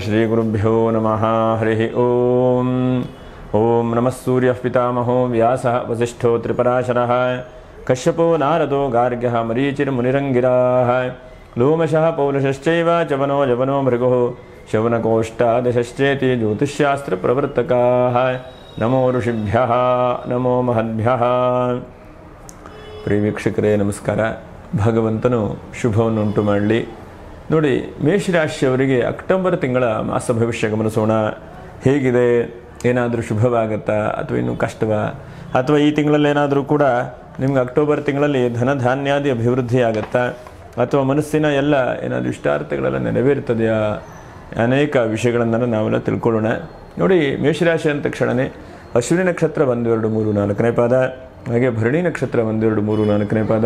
श्रीगुरुभ्यो नमः। हरि ओम। ओम नमः सूर्यः पितामहो व्यासः वसिष्ठो त्रिपराशरः कश्यपो नारदो गार्ग्यः मरीचिर्मुनिरङ्गिराः लोमशः पौलशश्चैव चवनो जवनो भृगुः शवनकोष्ठादशश्चेति ज्योतिष्शास्त्रप्रवर्तकाः। नमो ऋषिभ्यः नमो महद्भ्यः। ಪ್ರಿಯ ವೀಕ್ಷಕರೇ ನಮಸ್ಕಾರ. ಭಗವಂತನು ಶುಭವನ್ನುಂಟು ಮಾಡಲಿ. ನೋಡಿ, ಮೇಷರಾಶಿಯವರಿಗೆ ಅಕ್ಟೋಬರ್ ತಿಂಗಳ ಮಾಸ ಭವಿಷ್ಯ ಗಮನಿಸೋಣ. ಹೇಗಿದೆ? ಏನಾದರೂ ಶುಭವಾಗತ್ತಾ ಅಥವಾ ಇನ್ನೂ ಕಷ್ಟವಾ? ಅಥವಾ ಈ ತಿಂಗಳಲ್ಲಿ ಏನಾದರೂ ಕೂಡ ನಿಮ್ಗೆ ಅಕ್ಟೋಬರ್ ತಿಂಗಳಲ್ಲಿ ಧನಧಾನ್ಯಾದಿ ಅಭಿವೃದ್ಧಿ ಆಗುತ್ತಾ? ಅಥವಾ ಮನಸ್ಸಿನ ಎಲ್ಲ ಏನಾದರೂ ಇಷ್ಟಾರ್ಥಗಳೆಲ್ಲ ನೆರವೇರ್ತದೆಯಾ? ಅನೇಕ ವಿಷಯಗಳನ್ನು ನಾವೆಲ್ಲ ತಿಳ್ಕೊಳ್ಳೋಣ. ನೋಡಿ, ಮೇಷರಾಶಿ ಅಂದ ತಕ್ಷಣವೇ ಅಶ್ವಿನಿ ನಕ್ಷತ್ರ 1, 2, 3, 4ನೇ ಪಾದ, ಹಾಗೆ ಭರಣಿ ನಕ್ಷತ್ರ 1, 2, 3, 4ನೇ ಪಾದ,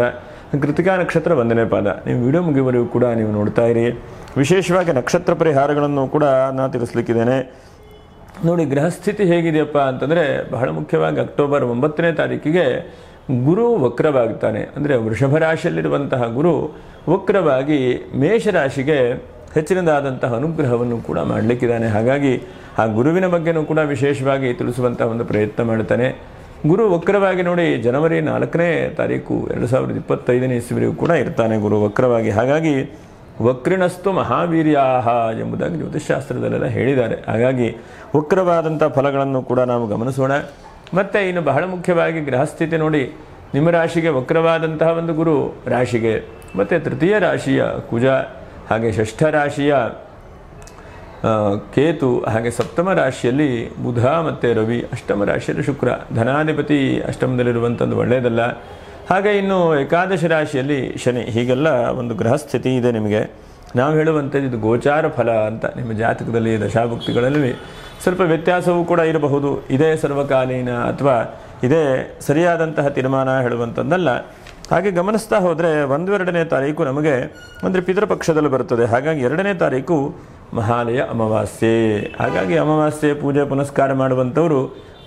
ಕೃತಿಕಾ ನಕ್ಷತ್ರ 1ನೇ ಪಾದ. ನೀವು ವಿಡಿಯೋ ಮುಗಿಯುವವರೆಗೂ ಕೂಡ ನೀವು ನೋಡ್ತಾ ಇರಿ. ವಿಶೇಷವಾಗಿ ನಕ್ಷತ್ರ ಪರಿಹಾರಗಳನ್ನು ಕೂಡ ನಾನು ತಿಳಿಸ್ಲಿಕ್ಕಿದ್ದೇನೆ. ನೋಡಿ, ಗ್ರಹಸ್ಥಿತಿ ಹೇಗಿದೆಯಪ್ಪ ಅಂತಂದರೆ, ಬಹಳ ಮುಖ್ಯವಾಗಿ ಅಕ್ಟೋಬರ್ 9ನೇ ತಾರೀಕಿಗೆ ಗುರು ವಕ್ರವಾಗ್ತಾನೆ. ಅಂದರೆ ವೃಷಭ ರಾಶಿಯಲ್ಲಿರುವಂತಹ ಗುರು ವಕ್ರವಾಗಿ ಮೇಷರಾಶಿಗೆ ಹೆಚ್ಚಿನದಾದಂತಹ ಅನುಗ್ರಹವನ್ನು ಕೂಡ ಮಾಡಲಿಕ್ಕಿದ್ದಾನೆ. ಹಾಗಾಗಿ ಆ ಗುರುವಿನ ಬಗ್ಗೆನೂ ಕೂಡ ವಿಶೇಷವಾಗಿ ತಿಳಿಸುವಂಥ ಒಂದು ಪ್ರಯತ್ನ ಮಾಡ್ತಾನೆ. ಗುರು ವಕ್ರವಾಗಿ ನೋಡಿ, ಜನವರಿ 4ನೇ ತಾರೀಕು 2025ನೇ ಇಸ್ವಿವರೆಗೂ ಕೂಡ ಇರ್ತಾನೆ ಗುರು ವಕ್ರವಾಗಿ. ಹಾಗಾಗಿ ವಕ್ರಿಣಸ್ತು ಮಹಾವೀರ್ಯಾಹ ಎಂಬುದಾಗಿ ಜ್ಯೋತಿಷ್ಶಾಸ್ತ್ರದಲ್ಲೆಲ್ಲ ಹೇಳಿದ್ದಾರೆ. ಹಾಗಾಗಿ ವಕ್ರವಾದಂಥ ಫಲಗಳನ್ನು ಕೂಡ ನಾವು ಗಮನಿಸೋಣ. ಮತ್ತು ಇನ್ನು ಬಹಳ ಮುಖ್ಯವಾಗಿ ಗ್ರಹಸ್ಥಿತಿ ನೋಡಿ, ನಿಮ್ಮ ರಾಶಿಗೆ ವಕ್ರವಾದಂತಹ ಒಂದು ಗುರು ರಾಶಿಗೆ, ಮತ್ತು ತೃತೀಯ ರಾಶಿಯ ಕುಜ, ಹಾಗೆ ಷಷ್ಠ ರಾಶಿಯ ಕೇತು, ಹಾಗೆ ಸಪ್ತಮ ರಾಶಿಯಲ್ಲಿ ಬುಧ ಮತ್ತು ರವಿ, ಅಷ್ಟಮ ರಾಶಿಯಲ್ಲಿ ಶುಕ್ರ. ಧನಾಧಿಪತಿ ಅಷ್ಟಮದಲ್ಲಿರುವಂಥದ್ದು ಒಳ್ಳೆಯದಲ್ಲ. ಹಾಗೆ ಇನ್ನು ಏಕಾದಶ ರಾಶಿಯಲ್ಲಿ ಶನಿ. ಹೀಗೆಲ್ಲ ಒಂದು ಗ್ರಹಸ್ಥಿತಿ ಇದೆ ನಿಮಗೆ. ನಾವು ಹೇಳುವಂಥದ್ದು ಇದು ಗೋಚಾರ ಫಲ ಅಂತ. ನಿಮ್ಮ ಜಾತಕದಲ್ಲಿ ದಶಾಭುಕ್ತಿಗಳಲ್ಲಿ ಸ್ವಲ್ಪ ವ್ಯತ್ಯಾಸವೂ ಕೂಡ ಇರಬಹುದು. ಇದೇ ಸರ್ವಕಾಲೀನ ಅಥವಾ ಇದೇ ಸರಿಯಾದಂತಹ ತೀರ್ಮಾನ ಹೇಳುವಂಥದ್ದಲ್ಲ. ಹಾಗೆ ಗಮನಿಸ್ತಾ ಹೋದರೆ 1, 2ನೇ ತಾರೀಕು ನಮಗೆ ಅಂದರೆ ಪಿತೃಪಕ್ಷದಲ್ಲಿ ಬರುತ್ತದೆ. ಹಾಗಾಗಿ 2ನೇ ತಾರೀಕು ಮಹಾಲಯ ಅಮಾವಾಸ್ಯೆ. ಹಾಗಾಗಿ ಅಮಾವಾಸ್ಯೆ ಪೂಜೆ ಪುನಸ್ಕಾರ ಮಾಡುವಂಥವರು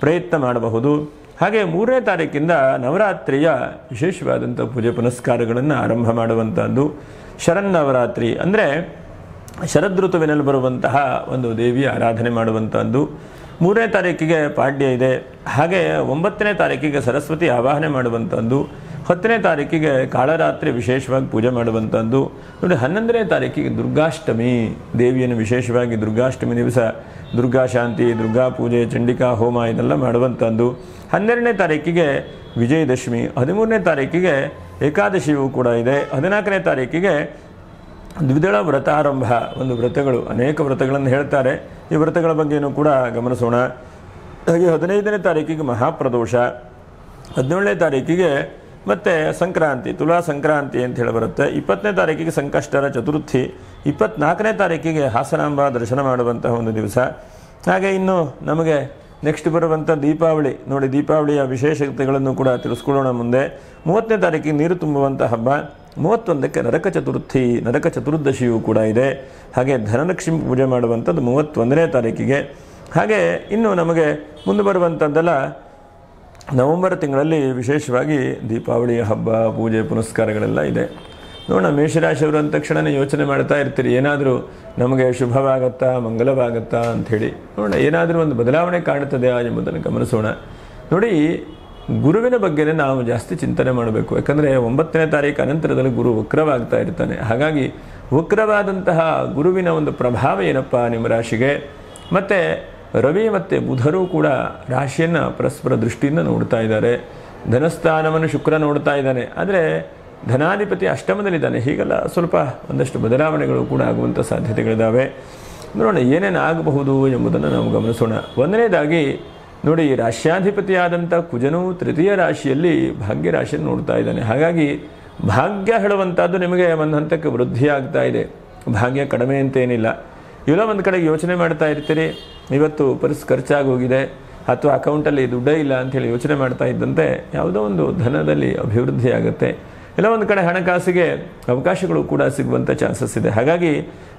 ಪ್ರಯತ್ನ ಮಾಡಬಹುದು. ಹಾಗೆ 3ನೇ ತಾರೀಕಿಂದ ನವರಾತ್ರಿಯ ವಿಶೇಷವಾದಂಥ ಪೂಜೆ ಪುನಸ್ಕಾರಗಳನ್ನು ಆರಂಭ ಮಾಡುವಂಥದ್ದು. ಶರನ್ನವರಾತ್ರಿ ಅಂದರೆ ಶರದೃತುವಿನಲ್ಲಿ ಬರುವಂತಹ ಒಂದು ದೇವಿಯ ಆರಾಧನೆ ಮಾಡುವಂಥದ್ದು. 3ನೇ ತಾರೀಕಿಗೆ ಪಾಡ್ಯ ಇದೆ. ಹಾಗೆ 9ನೇ ತಾರೀಕಿಗೆ ಸರಸ್ವತಿ ಆವಾಹನೆ ಮಾಡುವಂಥದ್ದು. 10ನೇ ತಾರೀಕಿಗೆ ಕಾಳರಾತ್ರಿ ವಿಶೇಷವಾಗಿ ಪೂಜೆ ಮಾಡುವಂಥದ್ದು. ನೋಡಿ, 11ನೇ ತಾರೀಕಿಗೆ ದುರ್ಗಾಷ್ಟಮಿ ದೇವಿಯನ್ನು ವಿಶೇಷವಾಗಿ ದುರ್ಗಾಷ್ಟಮಿ ದಿವಸ ದುರ್ಗಾ ಶಾಂತಿ, ದುರ್ಗಾ ಪೂಜೆ, ಚಂಡಿಕಾ ಹೋಮ ಇದೆಲ್ಲ ಮಾಡುವಂಥದ್ದು. 12ನೇ ತಾರೀಕಿಗೆ ವಿಜಯದಶಮಿ. 13ನೇ ತಾರೀಕಿಗೆ ಏಕಾದಶಿಯೂ ಕೂಡ ಇದೆ. 14ನೇ ತಾರೀಕಿಗೆ ದ್ವಿದಳ ವ್ರತಾರಂಭ. ಒಂದು ವ್ರತಗಳು, ಅನೇಕ ವ್ರತಗಳನ್ನು ಹೇಳ್ತಾರೆ. ಈ ವ್ರತಗಳ ಬಗ್ಗೆಯೂ ಕೂಡ ಗಮನಿಸೋಣ. ಹಾಗೆ 15ನೇ ತಾರೀಕಿಗೆ ಮಹಾಪ್ರದೋಷ. 17ನೇ ತಾರೀಕಿಗೆ ಮತ್ತು ಸಂಕ್ರಾಂತಿ, ತುಲಾ ಸಂಕ್ರಾಂತಿ ಅಂತ ಹೇಳಿ ಬರುತ್ತೆ. 20ನೇ ತಾರೀಕಿಗೆ ಸಂಕಷ್ಟರ ಚತುರ್ಥಿ. 24ನೇ ತಾರೀಕಿಗೆ ಹಾಸನಾಂಬ ದರ್ಶನ ಮಾಡುವಂತಹ ಒಂದು ದಿವಸ. ಹಾಗೆ ಇನ್ನು ನಮಗೆ ನೆಕ್ಸ್ಟ್ ಬರುವಂಥ ದೀಪಾವಳಿ. ನೋಡಿ, ದೀಪಾವಳಿಯ ವಿಶೇಷತೆಗಳನ್ನು ಕೂಡ ತಿಳಿಸ್ಕೊಳ್ಳೋಣ ಮುಂದೆ. 30ನೇ ತಾರೀಕಿಗೆ ನೀರು ತುಂಬುವಂಥ ಹಬ್ಬ. 31ಕ್ಕೆ ನರಕ ಚತುರ್ಥಿ, ನರಕ ಚತುರ್ದಶಿಯೂ ಕೂಡ ಇದೆ. ಹಾಗೆ ಧನಲಕ್ಷ್ಮಿ ಪೂಜೆ ಮಾಡುವಂಥದ್ದು 31ನೇ ತಾರೀಕಿಗೆ. ಹಾಗೆ ಇನ್ನು ನಮಗೆ ಮುಂದೆ ಬರುವಂಥದ್ದೆಲ್ಲ ನವೆಂಬರ್ ತಿಂಗಳಲ್ಲಿ ವಿಶೇಷವಾಗಿ ದೀಪಾವಳಿಯ ಹಬ್ಬ, ಪೂಜೆ ಪುನಸ್ಕಾರಗಳೆಲ್ಲ ಇದೆ. ನೋಡೋಣ, ಮೇಷರಾಶಿಯವರು ಅಂದ ತಕ್ಷಣ ಯೋಚನೆ ಮಾಡ್ತಾ ಇರ್ತೀರಿ, ಏನಾದರೂ ನಮಗೆ ಶುಭವಾಗತ್ತಾ, ಮಂಗಲವಾಗತ್ತಾ ಅಂಥೇಳಿ. ನೋಡೋಣ, ಏನಾದರೂ ಒಂದು ಬದಲಾವಣೆ ಕಾಣುತ್ತದೆಯಾ ಎಂಬುದನ್ನು ಗಮನಿಸೋಣ. ನೋಡಿ, ಗುರುವಿನ ಬಗ್ಗೆನೇ ನಾವು ಜಾಸ್ತಿ ಚಿಂತನೆ ಮಾಡಬೇಕು. ಯಾಕಂದರೆ 9ನೇ ತಾರೀಕು ಅನಂತರದಲ್ಲಿ ಗುರು ವಕ್ರವಾಗ್ತಾ ಇರ್ತಾನೆ. ಹಾಗಾಗಿ ವಕ್ರವಾದಂತಹ ಗುರುವಿನ ಒಂದು ಪ್ರಭಾವ ಏನಪ್ಪ ನಿಮ್ಮ ರಾಶಿಗೆ. ಮತ್ತು ರವಿ ಮತ್ತು ಬುಧರು ಕೂಡ ರಾಶಿಯನ್ನು ಪರಸ್ಪರ ದೃಷ್ಟಿಯಿಂದ ನೋಡ್ತಾ ಇದ್ದಾರೆ. ಧನಸ್ಥಾನವನ್ನು ಶುಕ್ರ ನೋಡ್ತಾ ಇದ್ದಾನೆ. ಆದರೆ ಧನಾಧಿಪತಿ ಅಷ್ಟಮದಲ್ಲಿದ್ದಾನೆ. ಹೀಗೆಲ್ಲ ಸ್ವಲ್ಪ ಒಂದಷ್ಟು ಬದಲಾವಣೆಗಳು ಕೂಡ ಆಗುವಂಥ ಸಾಧ್ಯತೆಗಳಿದ್ದಾವೆ. ನೋಡೋಣ ಏನೇನು ಆಗಬಹುದು ಎಂಬುದನ್ನು ನಾವು ಗಮನಿಸೋಣ. ಒಂದನೇದಾಗಿ ನೋಡಿ, ರಾಶ್ಯಾಧಿಪತಿಯಾದಂಥ ಕುಜನು ತೃತೀಯ ರಾಶಿಯಲ್ಲಿ ಭಾಗ್ಯ ರಾಶಿಯನ್ನು ನೋಡ್ತಾ ಇದ್ದಾನೆ. ಹಾಗಾಗಿ ಭಾಗ್ಯ ಹೇಳುವಂಥದ್ದು ನಿಮಗೆ ಒಂದು ಹಂತಕ್ಕೆ ವೃದ್ಧಿಯಾಗ್ತಾ ಇದೆ. ಭಾಗ್ಯ ಕಡಿಮೆ ಅಂತೇನಿಲ್ಲ. ಇವೆಲ್ಲ ಒಂದು ಕಡೆಗೆ ಯೋಚನೆ ಮಾಡ್ತಾ ಇರ್ತೀರಿ, ಇವತ್ತು ಖರ್ಚಾಗಿ ಹೋಗಿದೆ ಅಥವಾ ಅಕೌಂಟಲ್ಲಿ ದುಡ್ಡೇ ಇಲ್ಲ ಅಂಥೇಳಿ ಯೋಚನೆ ಮಾಡ್ತಾ ಇದ್ದಂತೆ ಯಾವುದೋ ಒಂದು ಧನದಲ್ಲಿ ಅಭಿವೃದ್ಧಿ ಆಗುತ್ತೆ. ಎಲ್ಲ ಒಂದು ಕಡೆ ಹಣಕಾಸಿಗೆ ಅವಕಾಶಗಳು ಕೂಡ ಸಿಗುವಂಥ ಚಾನ್ಸಸ್ ಇದೆ. ಹಾಗಾಗಿ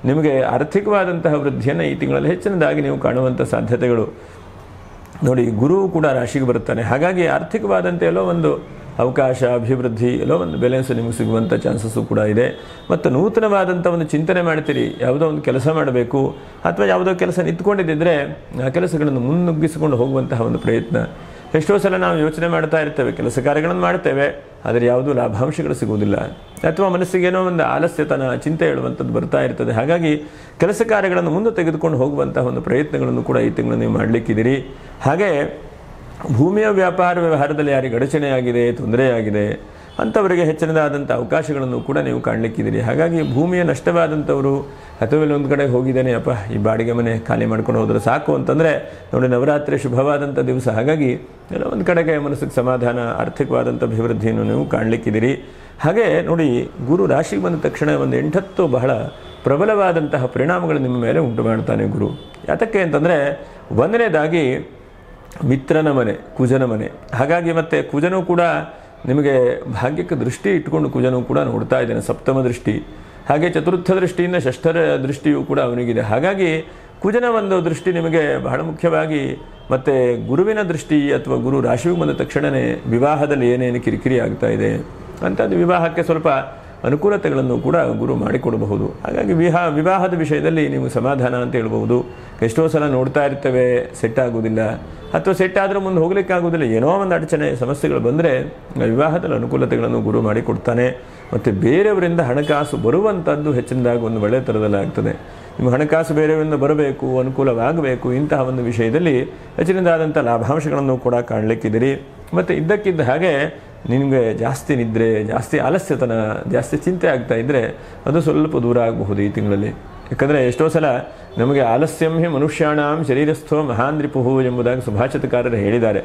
ನಿಮಗೆ ಆರ್ಥಿಕವಾದಂತಹ ವೃದ್ಧಿಯನ್ನು ಈ ತಿಂಗಳಲ್ಲಿ ಹೆಚ್ಚಿನದಾಗಿ ನೀವು ಕಾಣುವಂಥ ಸಾಧ್ಯತೆಗಳು. ನೋಡಿ, ಗುರು ಕೂಡ ರಾಶಿಗೆ ಬರುತ್ತಾನೆ. ಹಾಗಾಗಿ ಆರ್ಥಿಕವಾದಂತೆ ಎಲ್ಲೋ ಒಂದು ಅವಕಾಶ, ಅಭಿವೃದ್ಧಿ ಎಲ್ಲೋ ಒಂದು ಬ್ಯಾಲೆನ್ಸ್ ನಿಮಗೆ ಸಿಗುವಂಥ ಚಾನ್ಸಸ್ಸು ಕೂಡ ಇದೆ. ಮತ್ತು ನೂತನವಾದಂಥ ಒಂದು ಚಿಂತನೆ ಮಾಡ್ತೀರಿ, ಯಾವುದೋ ಒಂದು ಕೆಲಸ ಮಾಡಬೇಕು ಅಥವಾ ಯಾವುದೋ ಕೆಲಸ ನಿಂತ್ಕೊಂಡಿದ್ದರೆ ಆ ಕೆಲಸಗಳನ್ನು ಮುನ್ನುಗ್ಗಿಸಿಕೊಂಡು ಹೋಗುವಂತಹ ಒಂದು ಪ್ರಯತ್ನ. ಎಷ್ಟೋ ಸಲ ನಾವು ಯೋಚನೆ ಮಾಡ್ತಾ ಇರ್ತೇವೆ, ಕೆಲಸ ಕಾರ್ಯಗಳನ್ನು ಮಾಡ್ತೇವೆ, ಆದರೆ ಯಾವುದೂ ಲಾಭಾಂಶಗಳು ಸಿಗುವುದಿಲ್ಲ, ಅಥವಾ ಮನಸ್ಸಿಗೇನೋ ಒಂದು ಆಲಸ್ಯತನ, ಚಿಂತೆ ಹೇಳುವಂಥದ್ದು ಬರ್ತಾ ಇರ್ತದೆ. ಹಾಗಾಗಿ ಕೆಲಸ ಕಾರ್ಯಗಳನ್ನು ಮುಂದೆ ತೆಗೆದುಕೊಂಡು ಹೋಗುವಂತಹ ಒಂದು ಪ್ರಯತ್ನಗಳನ್ನು ಕೂಡ ಈ ತಿಂಗಳು ನೀವು ಮಾಡಲಿಕ್ಕಿದ್ದೀರಿ. ಹಾಗೆ ಭೂಮಿಯ ವ್ಯವಹಾರದಲ್ಲಿ ಯಾರಿಗೆ ಅಡಚಣೆಯಾಗಿದೆ, ತೊಂದರೆಯಾಗಿದೆ ಅಂಥವರಿಗೆ ಹೆಚ್ಚಿನದಾದಂಥ ಅವಕಾಶಗಳನ್ನು ಕೂಡ ನೀವು ಕಾಣಲಿಕ್ಕಿದ್ದೀರಿ. ಹಾಗಾಗಿ ಭೂಮಿಯ ನಷ್ಟವಾದಂಥವರು ಅಥವಾ ಒಂದು ಕಡೆ ಹೋಗಿದ್ದೇನೆ, ಅಪ್ಪ ಈ ಬಾಡಿಗೆ ಮನೆ ಖಾಲಿ ಮಾಡ್ಕೊಂಡು ಹೋದರೆ ಸಾಕು ಅಂತಂದರೆ ನೋಡಿ, ನವರಾತ್ರಿ ಶುಭವಾದಂಥ ದಿವಸ. ಹಾಗಾಗಿ ಎಲ್ಲ ಒಂದು ಕಡೆಗೆ ಮನಸ್ಸಿಗೆ ಸಮಾಧಾನ, ಆರ್ಥಿಕವಾದಂಥ ಅಭಿವೃದ್ಧಿಯನ್ನು ನೀವು ಕಾಣಲಿಕ್ಕಿದ್ದೀರಿ. ಹಾಗೆ ನೋಡಿ, ಗುರು ರಾಶಿಗೆ ಬಂದ ತಕ್ಷಣ ಒಂದು 8 ಬಹಳ ಪ್ರಬಲವಾದಂತಹ ಪರಿಣಾಮಗಳು ನಿಮ್ಮ ಮೇಲೆ ಉಂಟು ಮಾಡ್ತಾನೆ ಗುರು. ಯಾತಕ್ಕೆ ಅಂತಂದರೆ, ಒಂದನೇದಾಗಿ ಮಿತ್ರನ ಮನೆ, ಕುಜನ ಮನೆ. ಹಾಗಾಗಿ ಮತ್ತೆ ಕುಜನೂ ಕೂಡ ನಿಮಗೆ ಭಾಗ್ಯಕ್ಕೆ ದೃಷ್ಟಿ ಇಟ್ಕೊಂಡು ಕುಜನೂ ಕೂಡ ನೋಡ್ತಾ ಇದ್ದಾನೆ, ಸಪ್ತಮ ದೃಷ್ಟಿ. ಹಾಗೆ ಚತುರ್ಥ ದೃಷ್ಟಿಯಿಂದ ಷಷ್ಠರ ದೃಷ್ಟಿಯೂ ಕೂಡ ಅವನಿಗಿದೆ. ಹಾಗಾಗಿ ಕುಜನ ಒಂದು ದೃಷ್ಟಿ ನಿಮಗೆ ಬಹಳ ಮುಖ್ಯವಾಗಿ, ಮತ್ತು ಗುರುವಿನ ದೃಷ್ಟಿ ಅಥವಾ ಗುರು ರಾಶಿಗೆ ಬಂದ ತಕ್ಷಣವೇ ವಿವಾಹದಲ್ಲಿ ಏನೇನು ಕಿರಿಕಿರಿ ಆಗ್ತಾ ಇದೆ ಅಂಥದ್ದು ವಿವಾಹಕ್ಕೆ ಸ್ವಲ್ಪ ಅನುಕೂಲತೆಗಳನ್ನು ಕೂಡ ಗುರು ಮಾಡಿಕೊಡಬಹುದು. ಹಾಗಾಗಿ ವಿವಾಹದ ವಿಷಯದಲ್ಲಿ ನೀವು ಸಮಾಧಾನ ಅಂತ ಹೇಳ್ಬೋದು. ಎಷ್ಟೋ ಸಲ ನೋಡ್ತಾ ಇರ್ತೇವೆ, ಸೆಟ್ ಆಗೋದಿಲ್ಲ, ಅಥವಾ ಸೆಟ್ ಆದರೂ ಮುಂದೆ ಹೋಗ್ಲಿಕ್ಕಾಗೋದಿಲ್ಲ, ಏನೋ ಒಂದು ಅಡಚಣೆ ಸಮಸ್ಯೆಗಳು ಬಂದರೆ ವಿವಾಹದಲ್ಲಿ ಅನುಕೂಲತೆಗಳನ್ನು ಗುರು ಮಾಡಿಕೊಡ್ತಾನೆ. ಮತ್ತು ಬೇರೆಯವರಿಂದ ಹಣಕಾಸು ಬರುವಂಥದ್ದು ಹೆಚ್ಚಿನದಾಗಿ ಒಂದು ಒಳ್ಳೆಯ ಥರದಲ್ಲಿ ಆಗ್ತದೆ. ನಿಮ್ಮ ಹಣಕಾಸು ಬೇರೆಯವರಿಂದ ಬರಬೇಕು, ಅನುಕೂಲವಾಗಬೇಕು, ಇಂತಹ ಒಂದು ವಿಷಯದಲ್ಲಿ ಹೆಚ್ಚಿನದಾದಂಥ ಲಾಭಾಂಶಗಳನ್ನು ಕೂಡ ಕಾಣಲಿಕ್ಕಿದ್ದೀರಿ. ಮತ್ತು ಇದ್ದಕ್ಕಿದ್ದ ಹಾಗೆ ನಿಮಗೆ ಜಾಸ್ತಿ ನಿದ್ರೆ, ಜಾಸ್ತಿ ಆಲಸ್ಯತನ, ಜಾಸ್ತಿ ಚಿಂತೆ ಆಗ್ತಾ ಇದ್ದರೆ ಅದು ಸ್ವಲ್ಪ ದೂರ ಆಗಬಹುದು ಈ ತಿಂಗಳಲ್ಲಿ. ಯಾಕಂದರೆ ಎಷ್ಟೋ ಸಲ ನಮಗೆ ಆಲಸ್ಯಂ ಹಿ ಮನುಷ್ಯಾಣಾಂ ಶರೀರಸ್ಥೋ ಮಹಾನ್ ರಿಪುಹು ಎಂಬುದಾಗಿ ಸುಭಾಷಿತಕಾರರು ಹೇಳಿದ್ದಾರೆ.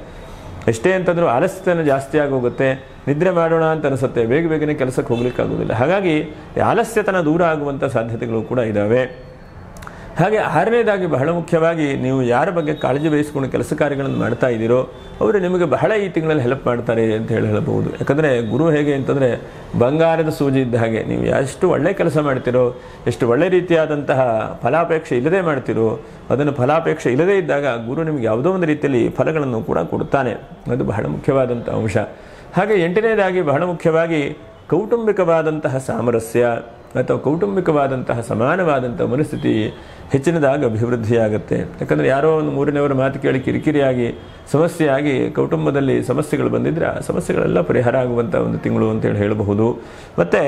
ಎಷ್ಟೇ ಅಂತಂದರೂ ಆಲಸ್ಯತನ ಜಾಸ್ತಿ ಆಗೋಗುತ್ತೆ, ನಿದ್ರೆ ಮಾಡೋಣ ಅಂತ ಅನಿಸುತ್ತೆ, ಬೇಗನೆ ಕೆಲಸಕ್ಕೆ ಹೋಗ್ಲಿಕ್ಕಾಗೋದಿಲ್ಲ. ಹಾಗಾಗಿ ಆಲಸ್ಯತನ ದೂರ ಆಗುವಂಥ ಸಾಧ್ಯತೆಗಳು ಕೂಡ ಇದ್ದಾವೆ. ಹಾಗೆ 6ನೇದಾಗಿ ಬಹಳ ಮುಖ್ಯವಾಗಿ, ನೀವು ಯಾರ ಬಗ್ಗೆ ಕಾಳಜಿ ವಹಿಸ್ಕೊಂಡು ಕೆಲಸ ಕಾರ್ಯಗಳನ್ನು ಮಾಡ್ತಾ ಇದ್ದೀರೋ ಅವರು ನಿಮಗೆ ಬಹಳ ಈ ತಿಂಗಳಲ್ಲಿ ಹೆಲ್ಪ್ ಮಾಡ್ತಾರೆ ಅಂತ ಹೇಳಬಹುದು. ಯಾಕಂದರೆ ಗುರು ಹೇಗೆ ಅಂತಂದರೆ ಬಂಗಾರದ ಸೂಜಿ ಇದ್ದ ಹಾಗೆ, ನೀವು ಎಷ್ಟು ಒಳ್ಳೆ ಕೆಲಸ ಮಾಡ್ತಿರೋ, ಎಷ್ಟು ಒಳ್ಳೆ ರೀತಿಯಾದಂತಹ ಫಲಾಪೇಕ್ಷೆ ಇಲ್ಲದೆ ಮಾಡ್ತಿರೋ, ಅದನ್ನು ಫಲಾಪೇಕ್ಷೆ ಇಲ್ಲದೇ ಇದ್ದಾಗ ಗುರು ನಿಮಗೆ ಯಾವುದೋ ಒಂದು ರೀತಿಯಲ್ಲಿ ಫಲಗಳನ್ನು ಕೂಡ ಕೊಡ್ತಾನೆ. ಅದು ಬಹಳ ಮುಖ್ಯವಾದಂಥ ಅಂಶ. ಹಾಗೆ 8ನೇದಾಗಿ ಬಹಳ ಮುಖ್ಯವಾಗಿ ಕೌಟುಂಬಿಕವಾದಂತಹ ಸಾಮರಸ್ಯ ಅಥವಾ ಕೌಟುಂಬಿಕವಾದಂತಹ ಸಮಾನವಾದಂಥ ಮನಸ್ಥಿತಿ ಹೆಚ್ಚಿನದಾಗಿ ಅಭಿವೃದ್ಧಿಯಾಗುತ್ತೆ. ಯಾಕಂದರೆ ಯಾರೋ ಒಂದು 3ನೇವರ ಮಾತು ಕೇಳಿ ಕಿರಿಕಿರಿಯಾಗಿ ಸಮಸ್ಯೆಯಾಗಿ ಕೌಟುಂಬದಲ್ಲಿ ಸಮಸ್ಯೆಗಳು ಬಂದಿದ್ದರೆ ಆ ಸಮಸ್ಯೆಗಳೆಲ್ಲ ಪರಿಹಾರ ಆಗುವಂಥ ಒಂದು ತಿಂಗಳು ಅಂತೇಳಿ ಹೇಳಬಹುದು. ಮತ್ತು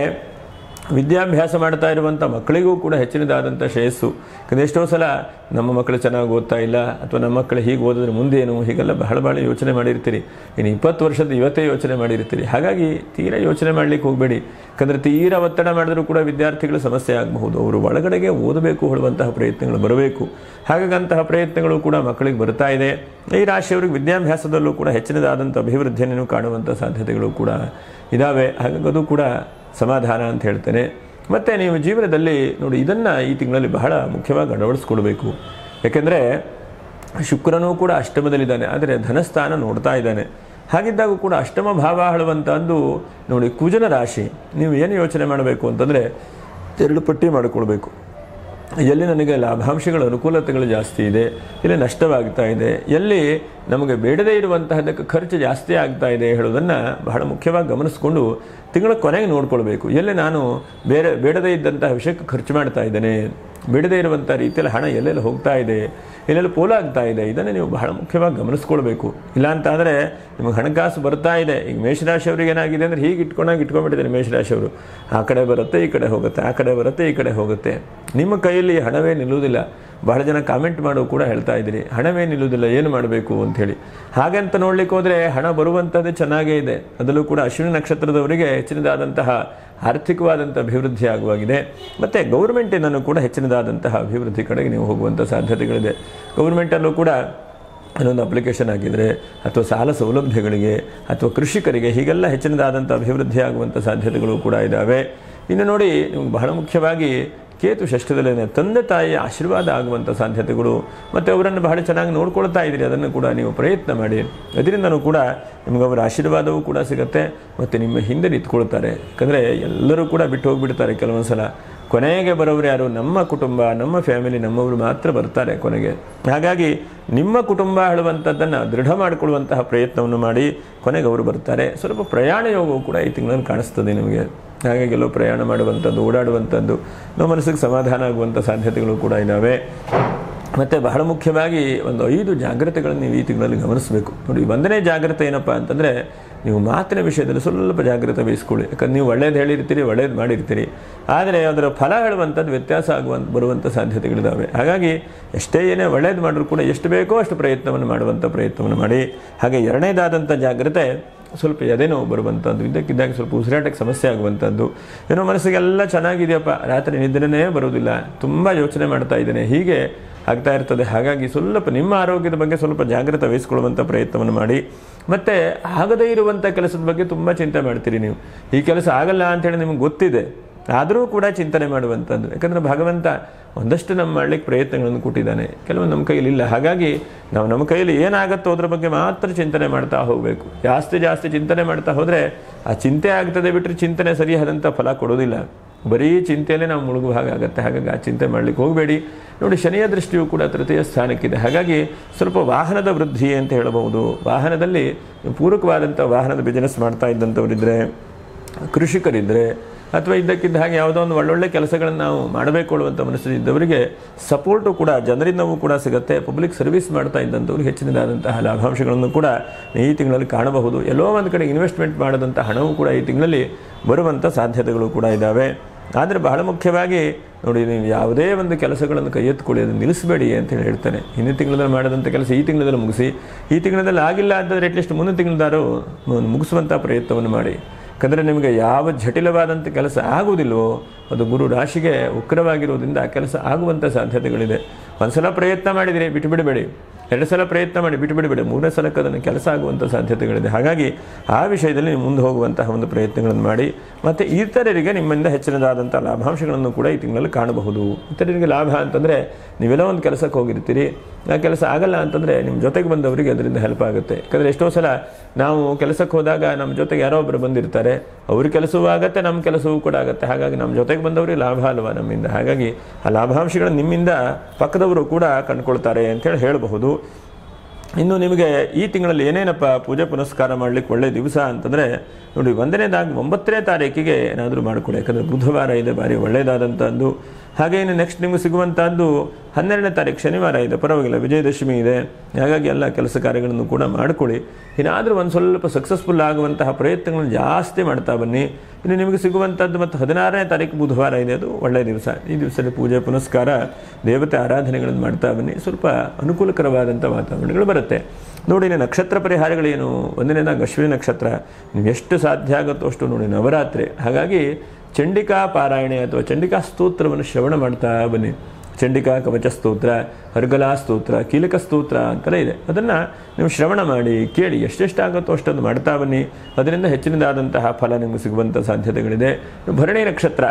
ವಿದ್ಯಾಭ್ಯಾಸ ಮಾಡ್ತಾ ಇರುವಂಥ ಮಕ್ಕಳಿಗೂ ಕೂಡ ಹೆಚ್ಚಿನದಾದಂಥ ಶ್ರೇಯಸ್ಸು. ಯಾಕಂದರೆ ಎಷ್ಟೋ ಸಲ ನಮ್ಮ ಮಕ್ಕಳು ಚೆನ್ನಾಗಿ ಓದ್ತಾ ಇಲ್ಲ, ಅಥವಾ ನಮ್ಮ ಮಕ್ಕಳು ಹೀಗೆ ಓದಿದ್ರೆ ಮುಂದೇನು, ಹೀಗೆಲ್ಲ ಬಹಳ ಯೋಚನೆ ಮಾಡಿರ್ತೀರಿ. ಇನ್ನು 20 ವರ್ಷದ ಇವತ್ತೇ ಯೋಚನೆ ಮಾಡಿರ್ತೀರಿ. ಹಾಗಾಗಿ ತೀರಾ ಯೋಚನೆ ಮಾಡಲಿಕ್ಕೆ ಹೋಗಬೇಡಿ. ಯಾಕಂದರೆ ತೀರಾ ಒತ್ತಡ ಮಾಡಿದ್ರೂ ಕೂಡ ವಿದ್ಯಾರ್ಥಿಗಳು ಸಮಸ್ಯೆ ಆಗಬಹುದು. ಅವರು ಒಳಗಡೆಗೆ ಓದಬೇಕು ಹೇಳುವಂತಹ ಪ್ರಯತ್ನಗಳು ಬರಬೇಕು. ಹಾಗಾಗಿ ಅಂತಹ ಪ್ರಯತ್ನಗಳು ಕೂಡ ಮಕ್ಕಳಿಗೆ ಬರ್ತಾ ಇದೆ. ಈ ರಾಶಿಯವರಿಗೆ ವಿದ್ಯಾಭ್ಯಾಸದಲ್ಲೂ ಕೂಡ ಹೆಚ್ಚಿನದಾದಂಥ ಅಭಿವೃದ್ಧಿಯನ್ನು ಕಾಣುವಂಥ ಸಾಧ್ಯತೆಗಳು ಕೂಡ ಇದ್ದಾವೆ. ಹಾಗಾಗಿ ಅದು ಕೂಡ ಸಮಾಧಾನ ಅಂತ ಹೇಳ್ತೇನೆ. ಮತ್ತು ನೀವು ಜೀವನದಲ್ಲಿ ನೋಡಿ, ಇದನ್ನು ಈ ತಿಂಗಳಲ್ಲಿ ಬಹಳ ಮುಖ್ಯವಾಗಿ ಅಳವಡಿಸ್ಕೊಳ್ಬೇಕು. ಯಾಕೆಂದರೆ ಶುಕ್ರನೂ ಕೂಡ ಅಷ್ಟಮದಲ್ಲಿದ್ದಾನೆ, ಆದರೆ ಧನಸ್ಥಾನ ನೋಡ್ತಾ ಇದ್ದಾನೆ. ಹಾಗಿದ್ದಾಗ ಕೂಡ ಅಷ್ಟಮ ಭಾವ ಹೇಳುವಂಥದ್ದು ನೋಡಿ, ಕುಜನ ರಾಶಿ. ನೀವು ಏನು ಯೋಚನೆ ಮಾಡಬೇಕು ಅಂತಂದರೆ 2 ಪಟ್ಟಿ ಮಾಡಿಕೊಳ್ಬೇಕು. ಎಲ್ಲಿ ನನಗೆ ಲಾಭಾಂಶಗಳ ಅನುಕೂಲತೆಗಳು ಜಾಸ್ತಿ ಇದೆ, ಇಲ್ಲಿ ನಷ್ಟವಾಗ್ತಾ ಇದೆ, ಎಲ್ಲಿ ನಮಗೆ ಬೇಡದೇ ಇರುವಂತಹದಕ್ಕೆ ಖರ್ಚು ಜಾಸ್ತಿ ಆಗ್ತಾ ಇದೆ ಹೇಳೋದನ್ನು ಬಹಳ ಮುಖ್ಯವಾಗಿ ಗಮನಿಸ್ಕೊಂಡು ತಿಂಗಳ ಕೊನೆಗೆ ನೋಡ್ಕೊಳ್ಬೇಕು. ಎಲ್ಲಿ ನಾನು ಬೇಡದೇ ಇದ್ದಂತಹ ವಿಷಯಕ್ಕೆ ಖರ್ಚು ಮಾಡ್ತಾ ಇದ್ದೇನೆ, ಬೇಡದೇ ಇರುವಂಥ ರೀತಿಯಲ್ಲಿ ಹಣ ಎಲ್ಲೆಲ್ಲಿ ಹೋಗ್ತಾ ಇದೆ, ಎಲ್ಲೆಲ್ಲಿ ಪೋಲಾಗ್ತಾ ಇದೆ, ಇದನ್ನು ನೀವು ಬಹಳ ಮುಖ್ಯವಾಗಿ ಗಮನಿಸ್ಕೊಳ್ಬೇಕು. ಇಲ್ಲ ಅಂತಾದರೆ ನಿಮಗೆ ಹಣಕಾಸು ಬರ್ತಾ ಇದೆ. ಈಗ ಮೇಷರಾಶಿಯವ್ರಿಗೆ ಏನಾಗಿದೆ ಅಂದರೆ ಹೀಗೆ ಇಟ್ಕೊಂಡ್ಬಿಟ್ಟಿದ್ದಾರೆ ಮೇಷರಾಶಿಯವರು. ಆ ಕಡೆ ಬರುತ್ತೆ, ಈ ಕಡೆ ಹೋಗುತ್ತೆ, ಆ ಕಡೆ ಬರುತ್ತೆ, ಈ ಕಡೆ ಹೋಗುತ್ತೆ. ನಿಮ್ಮ ಕೈಯಲ್ಲಿ ಹಣವೇ ನಿಲ್ಲುವುದಿಲ್ಲ. ಬಹಳ ಜನ ಕಾಮೆಂಟ್ ಮಾಡೋ ಕೂಡ ಹೇಳ್ತಾ ಇದ್ದೀರಿ, ಹಣವೇ ನಿಲ್ಲುವುದಿಲ್ಲ, ಏನು ಮಾಡಬೇಕು ಅಂಥೇಳಿ. ಹಾಗಂತ ನೋಡ್ಲಿಕ್ಕೆ ಹೋದರೆ ಹಣ ಬರುವಂಥದ್ದೇ ಚೆನ್ನಾಗೇ ಇದೆ. ಅದರಲ್ಲೂ ಕೂಡ ಅಶ್ವಿನಿ ನಕ್ಷತ್ರದವರಿಗೆ ಹೆಚ್ಚಿನದಾದಂತಹ ಆರ್ಥಿಕವಾದಂಥ ಅಭಿವೃದ್ಧಿ ಆಗುವಾಗಿದೆ. ಮತ್ತು ಗೌರ್ಮೆಂಟಿನಲ್ಲೂ ಕೂಡ ಹೆಚ್ಚಿನದಾದಂತಹ ಅಭಿವೃದ್ಧಿ ಕಡೆಗೆ ನೀವು ಹೋಗುವಂಥ ಸಾಧ್ಯತೆಗಳಿದೆ. ಗೌರ್ಮೆಂಟಲ್ಲೂ ಕೂಡ ಇನ್ನೊಂದು ಅಪ್ಲಿಕೇಶನ್ ಆಗಿದ್ದರೆ, ಅಥವಾ ಸಾಲ ಸೌಲಭ್ಯಗಳಿಗೆ, ಅಥವಾ ಕೃಷಿಕರಿಗೆ, ಹೀಗೆಲ್ಲ ಹೆಚ್ಚಿನದಾದಂಥ ಅಭಿವೃದ್ಧಿ ಆಗುವಂಥ ಸಾಧ್ಯತೆಗಳು ಕೂಡ ಇದ್ದಾವೆ. ಇನ್ನು ನೋಡಿ, ನಿಮಗೆ ಬಹಳ ಮುಖ್ಯವಾಗಿ ಕೇತು ಷಷ್ಠದಲ್ಲೇ ತಂದೆ ತಾಯಿಯ ಆಶೀರ್ವಾದ ಆಗುವಂಥ ಸಾಧ್ಯತೆಗಳು, ಮತ್ತು ಅವರನ್ನು ಬಹಳ ಚೆನ್ನಾಗಿ ನೋಡ್ಕೊಳ್ತಾ ಇದ್ದೀರಿ, ಅದನ್ನು ಕೂಡ ನೀವು ಪ್ರಯತ್ನ ಮಾಡಿ. ಅದರಿಂದನೂ ಕೂಡ ನಿಮಗೆ ಅವರ ಆಶೀರ್ವಾದವೂ ಕೂಡ ಸಿಗುತ್ತೆ, ಮತ್ತು ನಿಮ್ಮ ಹಿಂದೆ ನಿಂತ್ಕೊಳ್ತಾರೆ. ಯಾಕಂದರೆ ಎಲ್ಲರೂ ಕೂಡ ಬಿಟ್ಟು ಹೋಗಿಬಿಡ್ತಾರೆ ಕೆಲವೊಂದು ಸಲ. ಕೊನೆಗೆ ಬರೋರು ಯಾರು? ನಮ್ಮ ಕುಟುಂಬ, ನಮ್ಮ ಫ್ಯಾಮಿಲಿ, ನಮ್ಮವರು ಮಾತ್ರ ಬರ್ತಾರೆ ಕೊನೆಗೆ. ಹಾಗಾಗಿ ನಿಮ್ಮ ಕುಟುಂಬ ಹೇಳುವಂಥದ್ದನ್ನು ದೃಢ ಮಾಡಿಕೊಳ್ಳುವಂತಹ ಪ್ರಯತ್ನವನ್ನು ಮಾಡಿ ಕೊನೆಗೆ ಅವರು ಬರ್ತಾರೆ. ಸ್ವಲ್ಪ ಪ್ರಯಾಣ ಯೋಗವು ಕೂಡ ಈ ತಿಂಗಳಲ್ಲಿ ಕಾಣಿಸ್ತದೆ ನಿಮಗೆ. ಹಾಗಾಗಿ ಎಲ್ಲೋ ಪ್ರಯಾಣ ಮಾಡುವಂಥದ್ದು, ಓಡಾಡುವಂಥದ್ದು, ನಮ್ಮ ಮನಸ್ಸಿಗೆ ಸಮಾಧಾನ ಆಗುವಂಥ ಸಾಧ್ಯತೆಗಳು ಕೂಡ ಇದ್ದಾವೆ. ಮತ್ತು ಬಹಳ ಮುಖ್ಯವಾಗಿ ಒಂದು 5 ಜಾಗ್ರತೆಗಳನ್ನು ನೀವು ಈ ತಿಂಗಳಲ್ಲಿ ಗಮನಿಸಬೇಕು. ನೋಡಿ, 1ನೇ ಜಾಗ್ರತೆ ಏನಪ್ಪ ಅಂತಂದರೆ, ನೀವು ಮಾತಿನ ವಿಷಯದಲ್ಲಿ ಸ್ವಲ್ಪ ಜಾಗ್ರತೆ ವಹಿಸ್ಕೊಳ್ಳಿ. ಯಾಕಂದ್ರೆ ನೀವು ಒಳ್ಳೇದು ಹೇಳಿರ್ತೀರಿ, ಒಳ್ಳೇದು ಮಾಡಿರ್ತೀರಿ, ಆದರೆ ಅದರ ಫಲ ಹೇಳುವಂಥದ್ದು ವ್ಯತ್ಯಾಸ ಬರುವಂಥ ಸಾಧ್ಯತೆಗಳಿದ್ದಾವೆ. ಹಾಗಾಗಿ ಎಷ್ಟೇ ಏನೇ ಒಳ್ಳೇದು ಮಾಡಿದ್ರು ಕೂಡ ಎಷ್ಟು ಬೇಕೋ ಅಷ್ಟು ಪ್ರಯತ್ನವನ್ನು ಮಾಡುವಂಥ ಪ್ರಯತ್ನವನ್ನು ಮಾಡಿ. ಹಾಗೆ 2ನೇದಾದಂಥ ಜಾಗ್ರತೆ, ಸ್ವಲ್ಪ ಎದೆನೋವು ಬರುವಂಥದ್ದು, ಇದ್ದಕ್ಕಿದ್ದಾಗ ಸ್ವಲ್ಪ ಉಸಿರಾಟಕ್ಕೆ ಸಮಸ್ಯೆ ಆಗುವಂಥದ್ದು, ಏನೋ ಮನಸ್ಸಿಗೆಲ್ಲ ಚೆನ್ನಾಗಿದೆಯಪ್ಪ, ರಾತ್ರಿ ನಿದ್ರೆನೇ ಬರೋದಿಲ್ಲ, ತುಂಬ ಯೋಚನೆ ಮಾಡ್ತಾ ಇದ್ದೇನೆ, ಹೀಗೆ ಆಗ್ತಾ ಇರ್ತದೆ. ಹಾಗಾಗಿ ಸ್ವಲ್ಪ ನಿಮ್ಮ ಆರೋಗ್ಯದ ಬಗ್ಗೆ ಸ್ವಲ್ಪ ಜಾಗ್ರತೆ ವಹಿಸ್ಕೊಳ್ಳುವಂಥ ಪ್ರಯತ್ನವನ್ನು ಮಾಡಿ. ಮತ್ತು ಆಗದೇ ಇರುವಂಥ ಕೆಲಸದ ಬಗ್ಗೆ ತುಂಬ ಚಿಂತೆ ಮಾಡ್ತೀರಿ ನೀವು. ಈ ಕೆಲಸ ಆಗಲ್ಲ ಅಂಥೇಳಿ ನಿಮ್ಗೆ ಗೊತ್ತಿದೆ, ಆದರೂ ಕೂಡ ಚಿಂತನೆ ಮಾಡುವಂಥದ್ದು. ಯಾಕಂದರೆ ಭಗವಂತ ಒಂದಷ್ಟು ನಮ್ಮ ಮಾಡಲಿಕ್ಕೆ ಪ್ರಯತ್ನಗಳನ್ನು ಕೊಟ್ಟಿದ್ದಾನೆ, ಕೆಲವೊಂದು ನಮ್ಮ ಕೈಯಲ್ಲಿ ಇಲ್ಲ. ಹಾಗಾಗಿ ನಾವು ನಮ್ಮ ಕೈಯಲ್ಲಿ ಏನಾಗುತ್ತೋ ಅದ್ರ ಬಗ್ಗೆ ಮಾತ್ರ ಚಿಂತನೆ ಮಾಡ್ತಾ ಹೋಗಬೇಕು. ಜಾಸ್ತಿ ಚಿಂತನೆ ಮಾಡ್ತಾ ಹೋದರೆ ಆ ಚಿಂತೆ ಆಗ್ತದೆ ಬಿಟ್ಟರೆ ಚಿಂತನೆ ಸರಿಯಾದಂಥ ಫಲ ಕೊಡೋದಿಲ್ಲ. ಬರೀ ಚಿಂತೆಯಲ್ಲೇ ನಾವು ಮುಳುಗುವ ಹಾಗಾಗತ್ತೆ. ಹಾಗಾಗಿ ಆ ಚಿಂತೆ ಮಾಡಲಿಕ್ಕೆ ಹೋಗಬೇಡಿ. ನೋಡಿ, ಶನಿಯ ದೃಷ್ಟಿಯೂ ಕೂಡ ತೃತೀಯ ಸ್ಥಾನಕ್ಕಿದೆ. ಹಾಗಾಗಿ ಸ್ವಲ್ಪ ವಾಹನದ ವೃದ್ಧಿ ಅಂತ ಹೇಳಬಹುದು. ವಾಹನದಲ್ಲಿ ಪೂರಕವಾದಂಥ ವಾಹನದ ಬಿಸ್ನೆಸ್ ಮಾಡ್ತಾ ಇದ್ದಂಥವರಿದ್ದರೆ, ಕೃಷಿಕರಿದ್ದರೆ, ಅಥವಾ ಇದ್ದಕ್ಕಿದ್ದ ಹಾಗೆ ಯಾವುದೋ ಒಂದು ಒಳ್ಳೊಳ್ಳೆ ಕೆಲಸಗಳನ್ನು ನಾವು ಮಾಡಬೇಕು ಅನ್ನುವಂಥ ಮನಸ್ಸಿದ್ದವರಿಗೆ ಸಪೋರ್ಟು ಕೂಡ ಜನರಿಂದವೂ ಕೂಡ ಸಿಗುತ್ತೆ. ಪಬ್ಲಿಕ್ ಸರ್ವಿಸ್ ಮಾಡ್ತಾ ಇದ್ದಂಥವ್ರಿಗೆ ಹೆಚ್ಚಿನದಾದಂತಹ ಲಾಭಾಂಶಗಳನ್ನು ಕೂಡ ಈ ತಿಂಗಳಲ್ಲಿ ಕಾಣಬಹುದು. ಎಲ್ಲೋ ಒಂದು ಕಡೆ ಇನ್ವೆಸ್ಟ್ಮೆಂಟ್ ಮಾಡಿದಂಥ ಹಣವೂ ಕೂಡ ಈ ತಿಂಗಳಲ್ಲಿ ಬರುವಂಥ ಸಾಧ್ಯತೆಗಳು ಕೂಡ ಇದ್ದಾವೆ. ಆದರೆ ಬಹಳ ಮುಖ್ಯವಾಗಿ ನೋಡಿ, ನೀವು ಯಾವುದೇ ಒಂದು ಕೆಲಸಗಳನ್ನು ಕೈ ಎತ್ಕೊಳ್ಳಿ, ಅದನ್ನು ನಿಲ್ಲಿಸಬೇಡಿ ಅಂತೇಳಿ ಹೇಳ್ತಾನೆ. ಹಿಂದಿನ ತಿಂಗಳಲ್ಲಿ ಮಾಡಿದಂಥ ಕೆಲಸ ಈ ತಿಂಗಳಲ್ಲಿ ಮುಗಿಸಿ, ಈ ತಿಂಗಳಲ್ಲಿ ಆಗಿಲ್ಲ ಅಂತಂದರೆ ಅಟ್ಲೀಸ್ಟ್ ಮುಂದಿನ ತಿಂಗಳದಾರು ಮುಗಿಸುವಂಥ ಪ್ರಯತ್ನವನ್ನು ಮಾಡಿ. ಯಾಕಂದರೆ ನಿಮಗೆ ಯಾವ ಜಟಿಲವಾದಂಥ ಕೆಲಸ ಆಗುವುದಿಲ್ಲವೋ ಅದು ಗುರು ರಾಶಿಗೆ ಉಗ್ರವಾಗಿರೋದ್ರಿಂದ ಆ ಕೆಲಸ ಆಗುವಂಥ ಸಾಧ್ಯತೆಗಳಿದೆ. ಒಂದು ಸಲ ಪ್ರಯತ್ನ ಮಾಡಿದರೆ ಬಿಟ್ಟು ಬಿಡಬೇಡಿ, 2 ಸಲ ಪ್ರಯತ್ನ ಮಾಡಿ ಬಿಟ್ಟು ಬಿಡಬೇಡಿ, 3ನೇ ಸಲಕ್ಕೆ ಅದನ್ನು ಕೆಲಸ ಆಗುವಂಥ ಸಾಧ್ಯತೆಗಳಿದೆ. ಹಾಗಾಗಿ ಆ ವಿಷಯದಲ್ಲಿ ನೀವು ಮುಂದೆ ಹೋಗುವಂತಹ ಒಂದು ಪ್ರಯತ್ನಗಳನ್ನು ಮಾಡಿ. ಮತ್ತು ಇತರರಿಗೆ ನಿಮ್ಮಿಂದ ಹೆಚ್ಚಿನದಾದಂಥ ಲಾಭಾಂಶಗಳನ್ನು ಕೂಡ ಈ ತಿಂಗಳಲ್ಲಿ ಕಾಣಬಹುದು. ಇತರರಿಗೆ ಲಾಭ ಅಂತಂದರೆ, ನೀವೆಲ್ಲ ಒಂದು ಕೆಲಸಕ್ಕೆ ಹೋಗಿರ್ತೀರಿ, ಆ ಕೆಲಸ ಆಗಲ್ಲ ಅಂತಂದರೆ ನಿಮ್ಮ ಜೊತೆಗೆ ಬಂದವರಿಗೆ ಅದರಿಂದ ಹೆಲ್ಪ್ ಆಗುತ್ತೆ. ಯಾಕಂದರೆ ಎಷ್ಟೋ ಸಲ ನಾವು ಕೆಲಸಕ್ಕೆ ಹೋದಾಗ ನಮ್ಮ ಜೊತೆಗೆ ಯಾರೋ ಒಬ್ಬರು ಬಂದಿರ್ತಾರೆ, ಅವ್ರ ಕೆಲಸವೂ ಆಗುತ್ತೆ, ನಮ್ಮ ಕೆಲಸವೂ ಕೂಡ ಆಗುತ್ತೆ. ಹಾಗಾಗಿ ನಮ್ಮ ಜೊತೆಗೆ ಬಂದವರಿಗೆ ಲಾಭ ಅಲ್ವಾ ನಮ್ಮಿಂದ. ಹಾಗಾಗಿ ಆ ಲಾಭಾಂಶಗಳನ್ನು ನಿಮ್ಮಿಂದ ಪಕ್ಕದವರು ಕೂಡ ಕಂಡುಕೊಳ್ತಾರೆ ಅಂತೇಳಿ ಹೇಳಬಹುದು. ಇನ್ನು ನಿಮಗೆ ಈ ತಿಂಗಳಲ್ಲಿ ಏನೇನಪ್ಪ ಪೂಜೆ ಪುನಸ್ಕಾರ ಮಾಡಲಿಕ್ಕೆ ಒಳ್ಳೆಯ ದಿವಸ ಅಂತಂದರೆ, ನೋಡಿ, 1ನೇದಾಗಿ 9ನೇ ತಾರೀಕಿಗೆ ಏನಾದರೂ ಮಾಡಿಕೊಡಿ. ಯಾಕಂದರೆ ಬುಧವಾರ ಇದೆ, ಭಾರಿ ಒಳ್ಳೆಯದಾದಂಥದ್ದು. ಹಾಗೆ ಇನ್ನು ನೆಕ್ಸ್ಟ್ ನಿಮಗೆ ಸಿಗುವಂಥದ್ದು 12ನೇ ತಾರೀಕು ಶನಿವಾರ ಇದೆ, ಪರವಾಗಿಲ್ಲ, ವಿಜಯದಶಮಿ ಇದೆ. ಹಾಗಾಗಿ ಎಲ್ಲ ಕೆಲಸ ಕಾರ್ಯಗಳನ್ನು ಕೂಡ ಮಾಡಿಕೊಳ್ಳಿ. ಏನಾದರೂ ಒಂದು ಸ್ವಲ್ಪ ಸಕ್ಸಸ್ಫುಲ್ ಆಗುವಂತಹ ಪ್ರಯತ್ನಗಳನ್ನು ಜಾಸ್ತಿ ಮಾಡ್ತಾ ಬನ್ನಿ. ಇನ್ನು ನಿಮಗೆ ಸಿಗುವಂಥದ್ದು ಮತ್ತು 16ನೇ ತಾರೀಕು ಬುಧವಾರ ಇದೆ, ಅದು ಒಳ್ಳೆಯ ದಿವಸ. ಈ ದಿವಸದಲ್ಲಿ ಪೂಜೆ ಪುನಸ್ಕಾರ, ದೇವತೆ ಆರಾಧನೆಗಳನ್ನು ಮಾಡ್ತಾ ಬನ್ನಿ. ಸ್ವಲ್ಪ ಅನುಕೂಲಕರವಾದಂಥ ವಾತಾವರಣಗಳು ಬರುತ್ತೆ. ನೋಡಿ, ನಕ್ಷತ್ರ ಪರಿಹಾರಗಳೇನು? 1ನೇದಾಗಿ ಅಶ್ವಿನಿ ನಕ್ಷತ್ರ, ನೀವು ಎಷ್ಟು ಸಾಧ್ಯ ಆಗುತ್ತೋ ಅಷ್ಟು ನೋಡಿ, ನವರಾತ್ರಿ. ಹಾಗಾಗಿ ಚಂಡಿಕಾ ಪಾರಾಯಣೆ ಅಥವಾ ಚಂಡಿಕಾ ಸ್ತೋತ್ರವನ್ನು ಶ್ರವಣ ಮಾಡ್ತಾ ಬನ್ನಿ. ಚಂಡಿಕಾ ಕವಚ ಸ್ತೋತ್ರ, ಹರ್ಗಲಾ ಸ್ತೋತ್ರ, ಕೀಲಕ ಸ್ತೋತ್ರ ಅಂತೆಲ್ಲ ಇದೆ. ಅದನ್ನು ನೀವು ಶ್ರವಣ ಮಾಡಿ ಕೇಳಿ, ಎಷ್ಟೆಷ್ಟಾಗುತ್ತೋ ಅಷ್ಟೊಂದು ಮಾಡ್ತಾ ಬನ್ನಿ. ಅದರಿಂದ ಹೆಚ್ಚಿನದಾದಂತಹ ಫಲ ನಿಮಗೆ ಸಿಗುವಂಥ ಸಾಧ್ಯತೆಗಳಿದೆ. ಭರಣಿ ನಕ್ಷತ್ರ,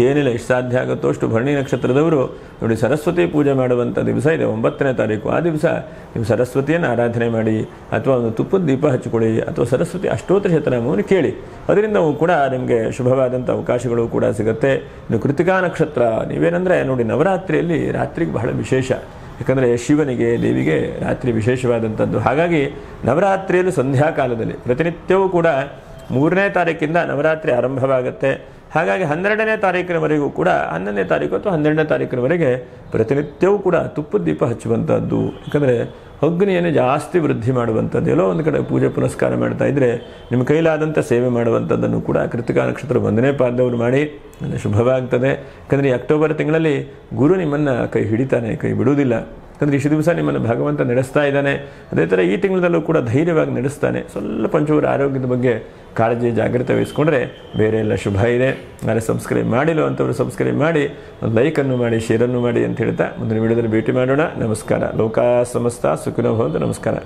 ಏನಿಲ್ಲ, ಎಷ್ಟು ಸಾಧ್ಯ ಆಗುತ್ತೋ ಅಷ್ಟು ಭರಣಿ ನಕ್ಷತ್ರದವರು ನೋಡಿ ಸರಸ್ವತಿ ಪೂಜೆ ಮಾಡುವಂಥ ದಿವಸ ಇದೆ, 9ನೇ ತಾರೀಕು. ಆ ದಿವಸ ನೀವು ಸರಸ್ವತಿಯನ್ನು ಆರಾಧನೆ ಮಾಡಿ, ಅಥವಾ ಒಂದು ತುಪ್ಪದ ದೀಪ ಹಚ್ಚಿಕೊಳ್ಳಿ, ಅಥವಾ ಸರಸ್ವತಿ ಅಷ್ಟೋತ್ತರ ಶತನಾಮವನ್ನು ಕೇಳಿ. ಅದರಿಂದವೂ ಕೂಡ ನಿಮಗೆ ಶುಭವಾದಂಥ ಅವಕಾಶಗಳು ಕೂಡ ಸಿಗುತ್ತೆ. ಇನ್ನು ಕೃತಿಕಾ ನಕ್ಷತ್ರ, ನೀವೇನೆಂದರೆ ನೋಡಿ, ನವರಾತ್ರಿಯಲ್ಲಿ ರಾತ್ರಿಗೆ ಬಹಳ ವಿಶೇಷ. ಯಾಕಂದರೆ ಶಿವನಿಗೆ, ದೇವಿಗೆ ರಾತ್ರಿ ವಿಶೇಷವಾದಂಥದ್ದು. ಹಾಗಾಗಿ ನವರಾತ್ರಿಯಲ್ಲಿ ಸಂಧ್ಯಾಕಾಲದಲ್ಲಿ ಪ್ರತಿನಿತ್ಯವೂ ಕೂಡ 3ನೇ ತಾರೀಕಿಂದ ನವರಾತ್ರಿ ಆರಂಭವಾಗುತ್ತೆ. ಹಾಗಾಗಿ 12ನೇ ತಾರೀಕಿನವರೆಗೂ ಕೂಡ, 11ನೇ ತಾರೀಕು ಅಥವಾ 12ನೇ ತಾರೀಕಿನವರೆಗೆ ಪ್ರತಿನಿತ್ಯವೂ ಕೂಡ ತುಪ್ಪದ ದೀಪ ಹಚ್ಚುವಂಥದ್ದು. ಯಾಕಂದರೆ ಅಗ್ನಿಯನ್ನು ಜಾಸ್ತಿ ವೃದ್ಧಿ ಮಾಡುವಂಥದ್ದು. ಎಲ್ಲೋ ಒಂದು ಕಡೆ ಪೂಜೆ ಪುನಸ್ಕಾರ ಮಾಡ್ತಾ ಇದ್ದರೆ ನಿಮ್ಮ ಕೈಲಾದಂಥ ಸೇವೆ ಮಾಡುವಂಥದ್ದನ್ನು ಕೂಡ ಕೃತಿಕಾ ನಕ್ಷತ್ರ 1ನೇ ಪಾದದವರು ಮಾಡಿ, ಅದು ಶುಭವಾಗ್ತದೆ. ಯಾಕಂದರೆ ಈ ಅಕ್ಟೋಬರ್ ತಿಂಗಳಲ್ಲಿ ಗುರು ನಿಮ್ಮನ್ನು ಕೈ ಹಿಡಿತಾನೆ, ಕೈ ಬಿಡುವುದಿಲ್ಲ. ಯಾಕಂದರೆ ಇಷ್ಟು ದಿವಸ ನಿಮ್ಮನ್ನು ಭಗವಂತ ನಡೆಸ್ತಾ ಇದ್ದಾನೆ. ಅದೇ ಥರ ಈ ತಿಂಗಳಲ್ಲೂ ಕೂಡ ಧೈರ್ಯವಾಗಿ ನಡೆಸ್ತಾನೆ. ಸ್ವಲ್ಪ ಒಂಚೂರು ಆರೋಗ್ಯದ ಬಗ್ಗೆ ಕಾಳಜಿ, ಜಾಗ್ರತೆ ವಹಿಸ್ಕೊಂಡ್ರೆ ಬೇರೆ ಎಲ್ಲ ಶುಭ ಇದೆ. ನಾಳೆ ಸಬ್ಸ್ಕ್ರೈಬ್ ಮಾಡಿಲ್ಲ ಅಂತವರು ಸಬ್ಸ್ಕ್ರೈಬ್ ಮಾಡಿ, ಒಂದು ಲೈಕನ್ನು ಮಾಡಿ, ಶೇರನ್ನು ಮಾಡಿ ಅಂತ ಹೇಳ್ತಾ ಮುಂದಿನ ವಿಡಿಯೋದಲ್ಲಿ ಭೇಟಿ ಮಾಡೋಣ. ನಮಸ್ಕಾರ. ಲೋಕ ಸಮಸ್ತ ಸುಖಿನೋ ಭವಂತು. ನಮಸ್ಕಾರ.